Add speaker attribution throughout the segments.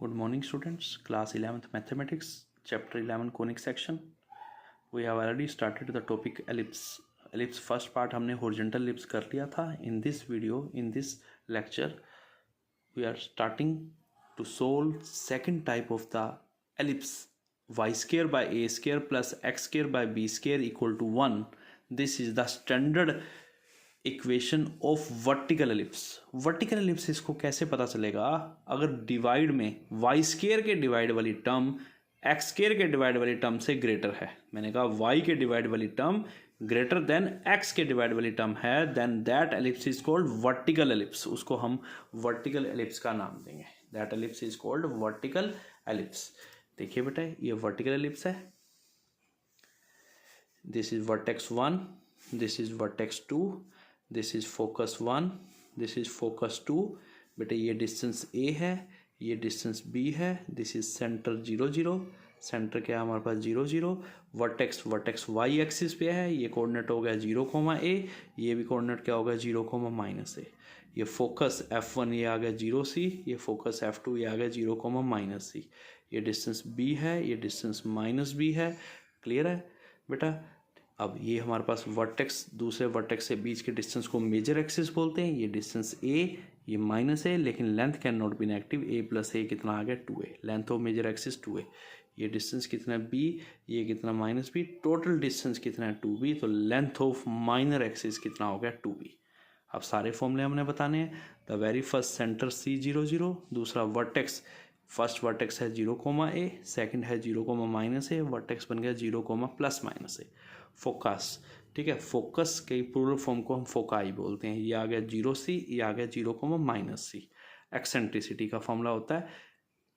Speaker 1: Good morning students, class 11th mathematics, chapter 11 conic section. We have already started the topic ellipse. Ellipse first part हमने horizontal ellipse कर लिया था. In this video, in this lecture, we are starting to solve second type of the ellipse. Y square by a square plus x square by b square equal to 1. This is the standard equation of vertical ellipse. Vertical ellipse इसको कैसे पता चलेगा? अगर divide में Y square के divide वाली term X square के divide वाली टर्म से ग्रेटर है. मैंने कहा वाई के डिवाइड वाली टर्म ग्रेटर देन एक्स के डिवाइड वाली टर्म है, then that ellipse is called vertical ellipse. उसको हम वर्टिकल एलिप्स का नाम देंगे. That ellipse is called vertical ellipse. देखिए बेटा, ये वर्टिकल एलिप्स है. This is vertex 1, this is vertex 2, this is focus 1, this is focus 2. बेटा ये डिस्टेंस A है, ये डिस्टेंस B है. This is centre 0 0. सेंटर क्या है हमारे पास 0 0. वर्टेक्स y एक्सिस पे है. ये कोऑर्डिनेट हो गया 0, A. ये भी कोऑर्डिनेट क्या होगा 0, -a. ये फोकस F1 ये आ गया 0 C. ये फोकस F2 ये आ गया 0, -c. ये डिस्टेंस B है, ये डिस्टेंस -b है. क्लियर है बेटा? अब ये हमारे पास वर्टेक्स, दूसरे वर्टेक्स से बीच के डिस्टेंस को मेजर एक्सिस बोलते हैं. ये डिस्टेंस A, ये -a, लेकिन length can not be negative. A + a कितना आ गया 2a. Length of major axis 2a. ये डिस्टेंस कितना है B, ये कितना -b. टोटल डिस्टेंस कितना है 2b. तो लेंथ ऑफ माइनर एक्सिस कितना हो गया 2b. अब सारे फॉर्मूले हमने बताने हैं. The very first centre C 0 0. दूसरा वर्टेक्स, फर्स्ट वर्टेक्स है 0, a. सेकंड है 0, -a. वर्टेक्स बन गया 0, ±a. फोकस, ठीक है. फोकस के प्लूरल फॉर्म को हम फोकाई बोलते हैं. ये आ गया 0 C, ये आ गया 0, -c. एक्सेंट्रिसिटी का फॉर्मूला होता है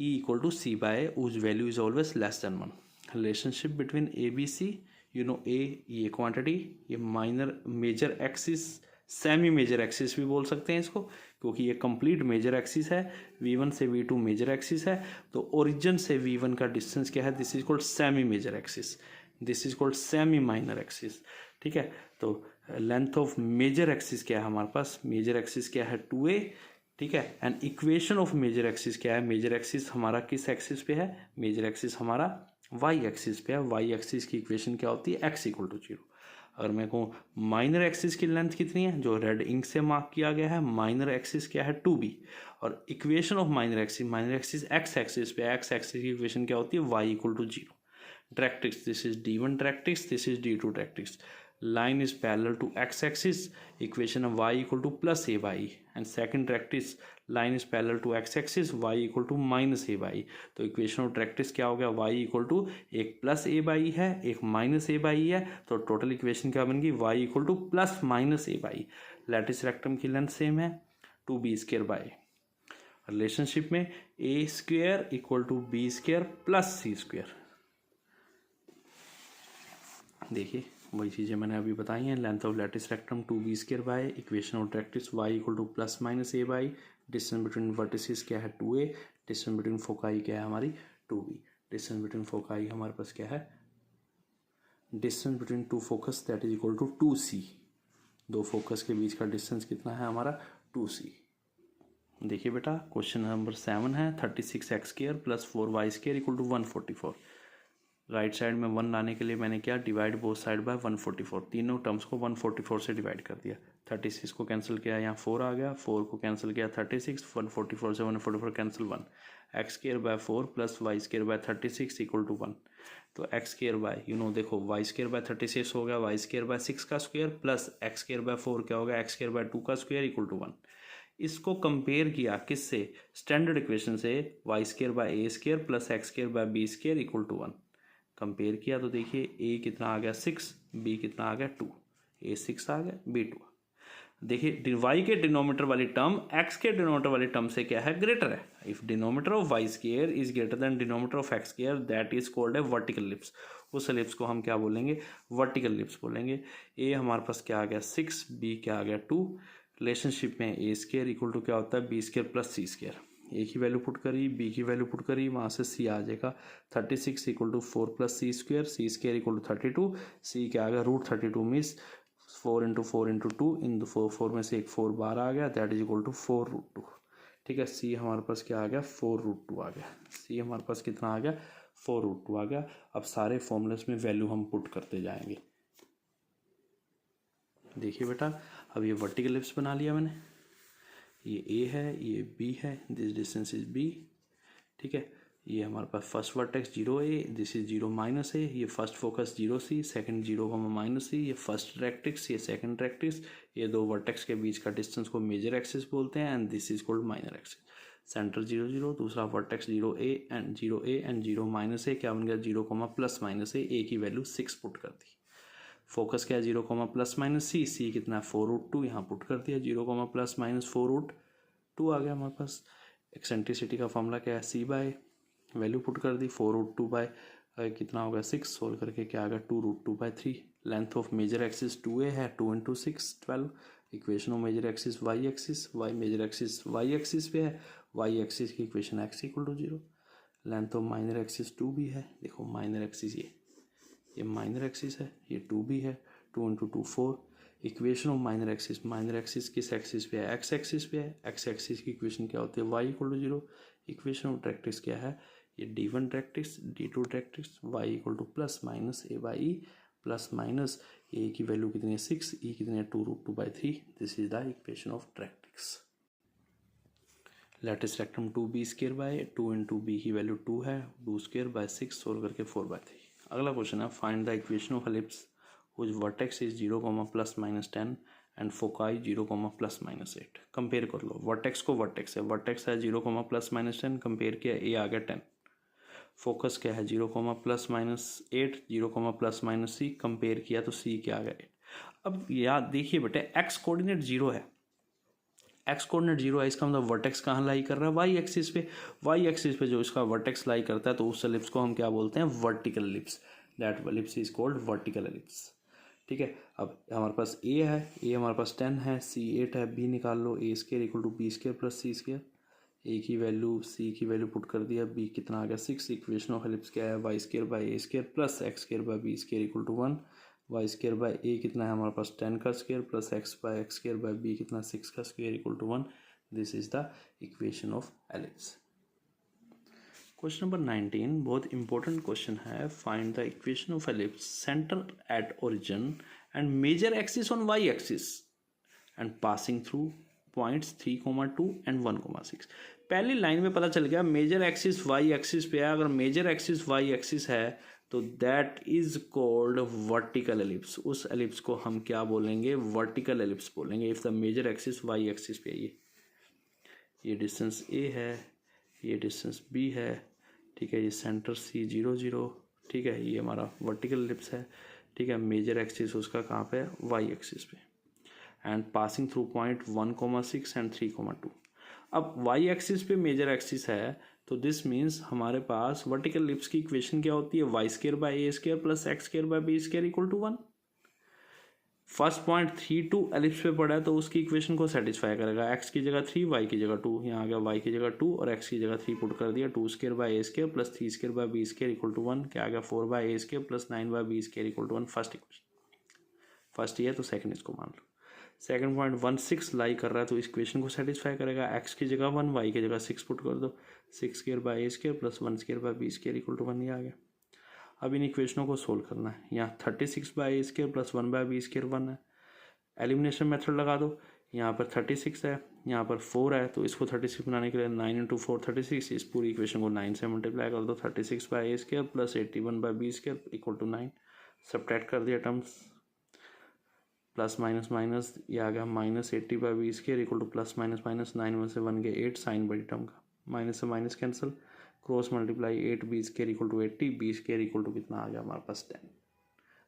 Speaker 1: E = c/a whose value is always less than 1. Relationship between A B C, you know A ये क्वांटिटी, ये minor major axis, semi major axis भी बोल सकते हैं इसको, क्योंकि ये कंप्लीट मेजर एक्सिस है. V1 से V2 मेजर एक्सिस है, तो ओरिजिन से V1 का डिस्टेंस क्या है? This is called semi major axis. This is called semi minor axis. ठीक है. तो लेंथ ऑफ मेजर एक्सिस क्या है हमारे पास? मेजर एक्सिस क्या है 2a. ठीक है. And equation of major axis क्या है? मेजर एक्सिस हमारा किस एक्सिस पे है? मेजर एक्सिस हमारा y एक्सिस पे है. y एक्सिस की इक्वेशन क्या होती है? x = 0. अगर मैं कहूँ माइनर एक्सिस की लेंथ कितनी है, जो रेड इंक से मार्क किया गया है, माइनर एक्सिस क्या है 2b. और equation of minor axis x axis पे, x एक्सिस की इक्वेशन क्या होती है? y = 0. Directrix, this is D1 directrix, this is D2 directrix. Line is parallel to x-axis. Equation of y = +a by e. And second directrix, line is parallel to x-axis, y = -a by e. तो equation of directrix क्या हो गया? y = एक +a by e है, एक -a by e है. तो total equation क्या बन गई? y = +-a by e. Lattice rectum की लेंथ सेम है 2b² by. रिलेशनशिप में a² = b² + c². देखिए वही चीज़ें मैंने अभी बताई हैं. Length of latus rectum 2b² by. Equation of directrix y = +-a by. Distance between vertices क्या है 2a. डिस्टेंस बिटवीन फोकाई क्या है हमारी 2b. डिस्टेंस बिटवीन फोकाई हमारे पास क्या है? Distance between two focus that is equal to 2c. दो फोकस के बीच का डिस्टेंस कितना है हमारा? 2c. देखिए बेटा, क्वेश्चन नंबर 7 है. 36x² + 4y² = 144. राइट साइड में 1 लाने के लिए मैंने क्या? Divide both side by 144. तीनों टर्म्स को 144 से डिवाइड कर दिया. 36 को कैंसिल किया, यहाँ 4 आ गया. 4 को कैंसिल किया 36. 144 से 144 cancel 1. x² by 4 + y² by 36 = 1. तो x² by, देखो y² by 36 हो गया y² by 6 का स्क्वायर प्लस x² by 4 क्या हो गया? x² by 2 का स्क्वायर = 1. इसको कंपेयर किया किससे? स्टैंडर्ड इक्वेशन से y² by a² + x² by b² = 1. Compare किया तो देखिए a कितना आ गया 6, b कितना आ गया 2. a 6 आ गया, b 2. देखिए y के डिनोमीटर वाली टर्म x के डिनोमीटर वाली टर्म से क्या है? ग्रेटर है. If denominator of y² is greater than denominator of x², that is called a vertical ellipse. उस एलिप्स को हम क्या बोलेंगे? वर्टिकल एलिप्स बोलेंगे. a हमारे पास क्या आ गया 6, b क्या आ गया 2. रिलेशनशिप में a² = क्या होता है? b² + c². ए की वैल्यू पुट करी, बी की वैल्यू पुट करी, वहाँ से सी आ जाएगा. 36 = 4 + c², c² = 32. सी क्या आ गया? √32 मीन्स 4 × 4 × 2. इन 4 में से एक 4 बाहर आ गया, दैट इज इक्वल टू 4√2. ठीक है। सी हमारे पास क्या आ गया, 4√2 आ गया। सी हमारे पास कितना आ गया, 4√2 आ गया। अब सारे फॉर्मूलेस में वैल्यू हम पुट करते जाएंगे। देखिए बेटा, अब ये वर्टिकल एलिप्स बना लिया मैंने, ये ए है, ये बी है, दिस डिस्टेंस इज बी। ठीक है, ये हमारे पास first vertex 0A, this is 0 -A, ये first focus 0C, second 0, -C, ये फर्स्ट डायरेक्ट्रिक्स, ये सेकंड डायरेक्ट्रिक्स, ये दो वर्टेक्स के बीच का डिस्टेंस को मेजर एक्सिस बोलते हैं and this is called minor axis. Centre 0 0, दूसरा वर्टेक्स 0A एंड 0 -A, क्या बन गया 0, +-A, ए की वैल्यू 6 पुट कर दी। फोकस क्या है 0, +-C, सी कितना है 4√2, यहाँ पुट कर दिया 0, +-4√2 आ गया हमारे पास। एक्सेंट्रिसिटी का फॉर्मूला क्या है, C/, वैल्यू पुट कर दी 4√2 बाय कितना होगा 6, सोल्व करके क्या आ गया 2√2/3। Length of major axis 2A है, 2 × 6 12। Equation of major axis y axis, major axis y axis पे है, y एक्सिस की equation x = 0। Length of minor axis 2B है, देखो माइनर एक्सिस ये माइनर एक्सिस है, ये 2B है, 2 × 2 4। इक्वेशन ऑफ माइनर एक्सिस किस एक्सिस पे है, x एक्सिस पे है। x एक्सिस की इक्वेशन क्या होती है, y = 0। इक्वेशन ऑफ डायरेक्ट्रिक्स क्या है, ये d1 directrix, d2 directrix, y = +-a/e, plus a की वैल्यू कितनी है 6, e कितनी है 2√2/3। This is the equation of directrix. Lattice rectum 2b²/2 × b की वैल्यू 2 है, 2²/6, सोल्व करके 4/3। अगला क्वेश्चन है, find the equation of ellipse which vertex is 0, +-10 and foci 0, +-8। Compare कर लो, वर्टेक्स को वर्टेक्स है 0, +-10, कंपेयर किया ए आ गया 10। फोकस क्या है 0, +-8, 0, +-C, कंपेयर किया तो सी क्या आ गया 8। अब याद देखिए बेटे, एक्स कोऑर्डिनेट 0 है, एक्स कोऑर्डिनेट 0 है, इसका मतलब वर्टेक्स कहाँ लाई कर रहा है, वाई एक्सिस पे। वाई एक्सिस पे जो इसका वर्टेक्स लाई करता है तो उस एलिप्स को हम क्या बोलते हैं, vertical ellipse. That ellipse is called vertical ellipse. ठीक है, अब हमारे पास ए है, ए हमारे पास 10 है, सी 8 है, बी निकाल लो, A² = B² + C²। ए की वैल्यू, सी की वैल्यू पुट कर दिया, बी कितना आ गया 6। इक्वेशन ऑफ एलिप्स क्या है, y² / a² + x² / b² = 1। y² / a कितना है हमारे पास 10 का स्क्वायर, प्लस x² / b कितना 6 का square = 1। This is the equation of ellipse. Question number 19 बहुत इंपॉर्टेंट क्वेश्चन है। Find the equation of ellipse centre at origin and major axis on y axis and passing through points 3,2 and 1,6। पहली line में पता चल गया major axis y axis पे है। अगर मेजर एक्सिस y एक्सिस है तो that is called vertical ellipse. उस एलिप्स को हम क्या बोलेंगे, वर्टिकल एलिप्स बोलेंगे if the major axis y axis पे है। ये डिस्टेंस a है, ये डिस्टेंस b है, ठीक है, ये सेंटर C 0 0, ठीक है, ये हमारा वर्टिकल एलिप्स है। ठीक है, मेजर एक्सिस उसका कहाँ पे है, y एक्सिस पे, and passing through point 1,6 and 3,2। अब y एक्सिस पे मेजर एक्सिस है तो दिस मीन्स हमारे पास वर्टिकल एलिप्स की इक्वेशन क्या होती है, y² / a² + x² / b² = 1। First point 3 2 ellipse पे पड़ा है तो उसकी इक्वेशन को सेटिस्फाई करेगा। x की जगह 3, y की जगह 2, यहाँ आ गया y की जगह 2 और x की जगह 3 पुट कर दिया। 2² / a² + 3² / b² = 1, क्या आ गया 4 / a² + 9 / b² = 1। First equation, first ये है तो सेकंड इसको मान लो। सेकंड पॉइंट 1,6 लाई कर रहा है तो इस इक्वेशन को सेटिस्फाई करेगा। x की जगह 1, y की जगह 6 पुट कर दो। 6² / a² + 1² / b² = 1, ये आ गया। अब इन इक्वेशनों को सोल्व करना है। यहाँ 36 / a² + 1 / b² 1 है। एलिमिनेशन मेथड लगा दो, यहाँ पर 36 है, यहाँ पर 4 है, तो इसको 36 बनाने के लिए 9 × 4 36, इस पूरी इक्वेशन को 9 से मल्टीप्लाई कर दो। 36 / a² + 81 / b² = 9। सब्ट्रैक्ट कर दिया टर्म्स, प्लस माइनस माइनस, ये आ गया -80 / b² = +-, 9 में से 1 गए 8, साइन बड़ी टर्म का, माइनस से minus cancel, cross multiply 8 b² = 80, b² = कितना आ गया हमारे पास 10।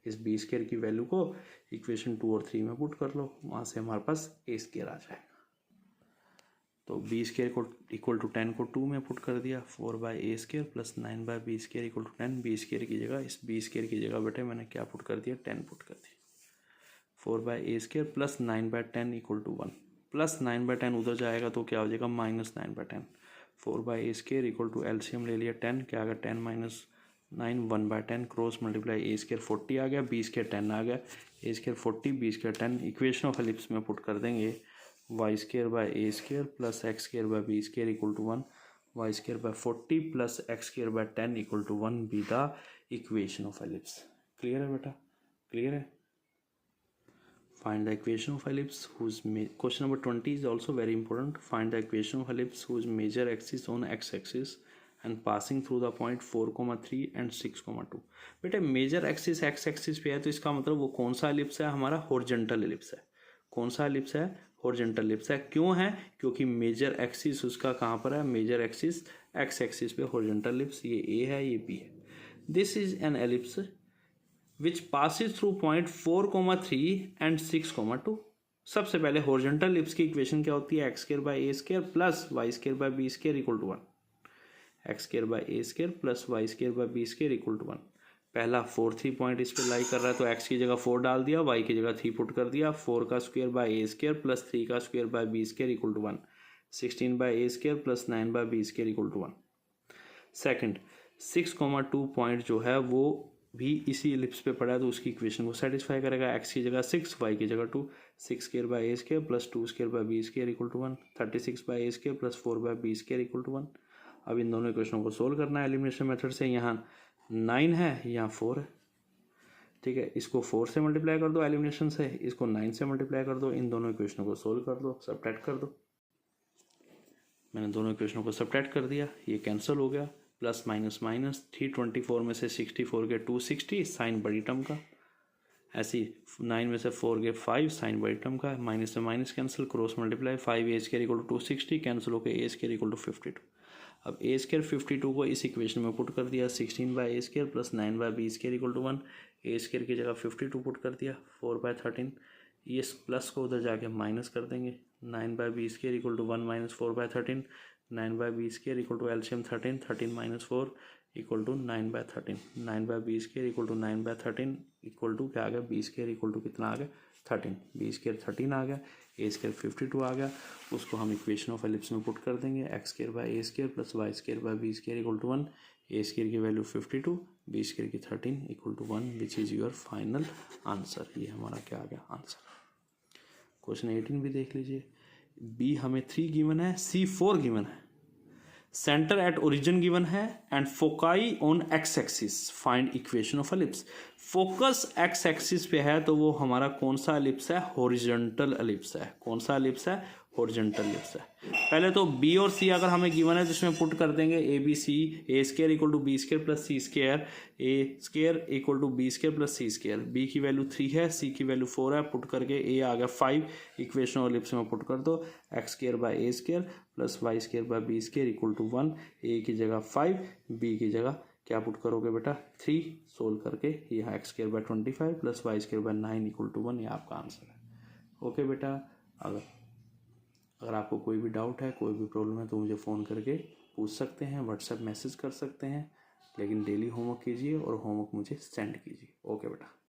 Speaker 1: इस b² की वैल्यू को इक्वेशन 2 और 3 में पुट कर लो, वहाँ से हमारे पास a² आ जाएगा। तो b² को = 10 को 2 में पुट कर दिया, 4 / a² + 9 / b² = 10। b² की जगह, इस b² की जगह बेटे मैंने क्या पुट कर दिया, 10 पुट कर दिया। 4 / a² + 9 / 10 = 1, प्लस 9 / 10 उधर जाएगा तो क्या हो जाएगा -9 / 10। 4 / a² एलसीएम ले लिया 10, क्या आ गया 10 - 9 1 / 10, क्रॉस मल्टीप्लाई a² 40 आ गया, b² 10 आ गया, a² 40 b² 10। Equation of ellipse में पुट कर देंगे y square by a square plus x square by b square equal to 1, y square by 40 plus x square by 10 equal to 1 be the equation of ellipse. Clear है बेटा, clear है। Find the equation of ellipse whose question number 20 is also very important. Find the equation of ellipse whose major axis on x-axis and passing through the point 4,3 and 6,2। बेटे major axis x axis पे है तो इसका मतलब वो कौन सा ellipse है, हमारा हॉरिजॉन्टल एलिप्स है। कौन सा एलिप्स है, हॉरिजॉन्टल एलिप्स है। क्यों है, क्योंकि मेजर एक्सिस उसका कहाँ पर है, मेजर एक्सिस एक्स एक्सिस पे हॉरिजॉन्टल एलिप्स, ये ए है ये बी है। This is an ellipse which passes through point 4,3 and 6,2। सबसे पहले हॉरिजॉन्टल एलिप्स की इक्वेशन क्या होती है, x square by a square plus y square by b square equal to 1। X square by a square plus y square by b square equal to 1। पहला 4,3 point इस पर लाई कर रहा है तो एक्स की जगह 4 डाल दिया, वाई की जगह 3 पुट कर दिया। 4 का square by a square plus 3 का square by b square equal to 1। 16 by a square plus 9 by b square equal to 1। Second 6,2 point जो है वो भी इसी एलिप्स पे पड़ा है तो उसकी इक्वेशन को सेटिस्फाई करेगा। एक्स की जगह 6, वाई की जगह 2। 6 square by a square plus 2 square by b square equal to 1। 36 by a square plus 4 by b square equal to 1। अब इन दोनों इक्वेशनों को सोल्व करना है एलिमिनेशन मेथड से। यहाँ 9 है, यहाँ 4 है, ठीक है। इसको 4 से मल्टीप्लाई कर दो एलिमिनेशन से, इसको 9 से मल्टीप्लाई कर दो, इन दोनों इक्वेशनों को सोल्व कर दो, सबट्रैक्ट कर दो। मैंने दोनों इक्वेशनों को सबट्रैक्ट कर दिया, ये कैंसिल हो गया। प्लस माइनस माइनस, 324 में से 64 के 260 साइन बड़ी टर्म का, ऐसी 9 में से 4 के 5 साइन बड़ी टर्म का, माइनस से minus cancel, cross multiply, 5 a square equal to 260 cancel होकर ए स्क्वायर इक्वल टू 52। अब ए स्क्वायर 52 को इस इक्वेशन में पुट कर दिया, 16 by a square plus 9 by b square equal to 1। A square की जगह 52 पुट कर दिया, 4 बाय 13। ये प्लस को उधर जाके माइनस कर देंगे, 9 by b square equal to 1 minus 4 by 13। 9 by b square equal to LCM 13, 13 minus 4 equal to 9 by 13। 9 by b square equal to 9 by 13 equal to क्या आ गया, बी स्क्वायर इक्वल टू कितना आ गया, 13। बी स्क्वायर 13 आ गया, ए square 52 आ गया। उसको हम इक्वेशन ऑफ एलिप्स में पुट कर देंगे, x square by a square plus y square by b square equal to 1। A square की वैल्यू 52, बी स्क्वायर की 13 equal to 1 which is your final answer. ये हमारा क्या आ गया आंसर। क्वेश्चन 18 भी देख लीजिए। बी हमें 3 गिवन है, सी 4 गिवन है, सेंटर एट ओरिजिन गिवन है and foci on x axis, find equation of ellipse. Focus x axis पे है तो वो हमारा कौन सा एलिप्स है, हॉरिजॉन्टल एलिप्स है। कौन सा एलिप्स है, हॉरिजॉन्टल एलिप्स है। पहले तो बी और सी अगर हमें गिवन है तो इसमें पुट कर देंगे a b c, a square equal to b square plus c square, a square equal to b square plus c square. B की वैल्यू 3 है, सी की वैल्यू 4 है, पुट करके ए आ गया 5। इक्वेशन ऑफ एलिप्स में पुट कर दो, x square by a square plus y square by b square equal to 1। A की जगह 5, बी की जगह क्या पुट करोगे बेटा 3। सोल्व करके यहाँ x square by 25 plus y square by 9 equal to 1, ये आपका आंसर है। ओके बेटा, अगर आपको कोई भी डाउट है, कोई भी प्रॉब्लम है तो मुझे फ़ोन करके पूछ सकते हैं, व्हाट्सएप मैसेज कर सकते हैं, लेकिन डेली होमवर्क कीजिए और होमवर्क मुझे सेंड कीजिए। ओके बेटा।